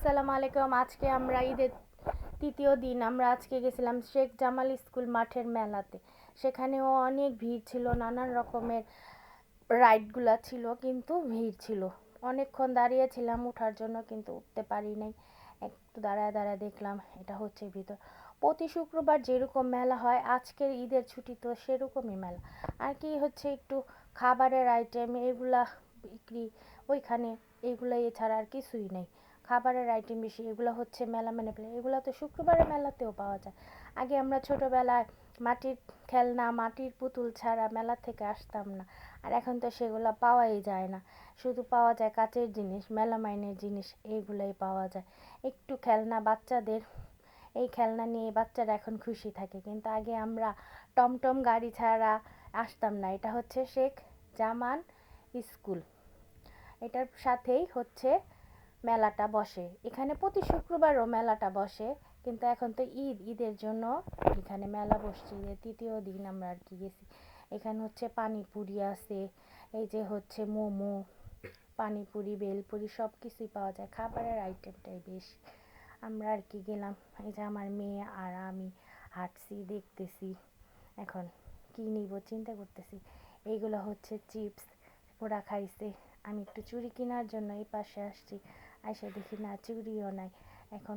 আসসালামু আলাইকুম। আজকে আমরা ঈদের তৃতীয় দিন আমরা আজকে গেছিলাম শেখ জামাল স্কুল মাঠের মেলাতে। সেখানেও অনেক ভিড় ছিল, নানান রকমের রাইডগুলা ছিল, কিন্তু ভিড় ছিল। অনেকক্ষণ দাঁড়িয়েছিলাম ওঠার জন্য, কিন্তু উঠতে পারি নাই। একটু দাঁড়ায় দাঁড়ায় দেখলাম এটা হচ্ছে ভিতর। প্রতি শুক্রবার যেরকম মেলা হয়, আজকের ঈদের ছুটি তো সেরকমই মেলা। আর কি হচ্ছে, একটু খাবারের আইটেম এগুলা বিক্রি ওইখানে, এগুলো এছাড়া আর কিছুই নেই। খাবারের আইটেম বেশি, এগুলো হচ্ছে মেলা মানে এগুলো তো শুক্রবারের মেলাতেও পাওয়া যায়। আগে আমরা ছোটোবেলায় মাটির খেলনা, মাটির পুতুল ছাড়া মেলা থেকে আসতাম না। আর এখন তো সেগুলো পাওয়াই যায় না, শুধু পাওয়া যায় কাচের জিনিস, মেলামাইনের জিনিস, এইগুলোই পাওয়া যায়। একটু খেলনা বাচ্চাদের, এই খেলনা নিয়ে বাচ্চারা এখন খুশি থাকে, কিন্তু আগে আমরা টমটম গাড়ি ছাড়া আসতাম না। এটা হচ্ছে শেখ জামান স্কুল, এটার সাথেই হচ্ছে মেলাটা বসে। এখানে প্রতি শুক্রবারও মেলাটা বসে, কিন্তু এখন তো ঈদের জন্য এখানে মেলা বসছে। ঈদের তৃতীয় দিন আমরা আর কি গেছি। এখানে হচ্ছে পানিপুরি আছে, এই যে হচ্ছে মোমো, পানিপুরি, বেলপুরি সব কিছুই পাওয়া যায়। খাবারের আইটেমটাই বেশি। আমরা আর কি গেলাম, এই যে আমার মেয়ে আর আমি হাঁটছি, দেখতেছি এখন কি নিব চিন্তা করতেছি। এইগুলো হচ্ছে চিপস, ওরা খাইছে। আমি একটু চুড়ি কেনার জন্য এই পাশে আসছি, আইসা দেখি না চুড়িও নাই। এখন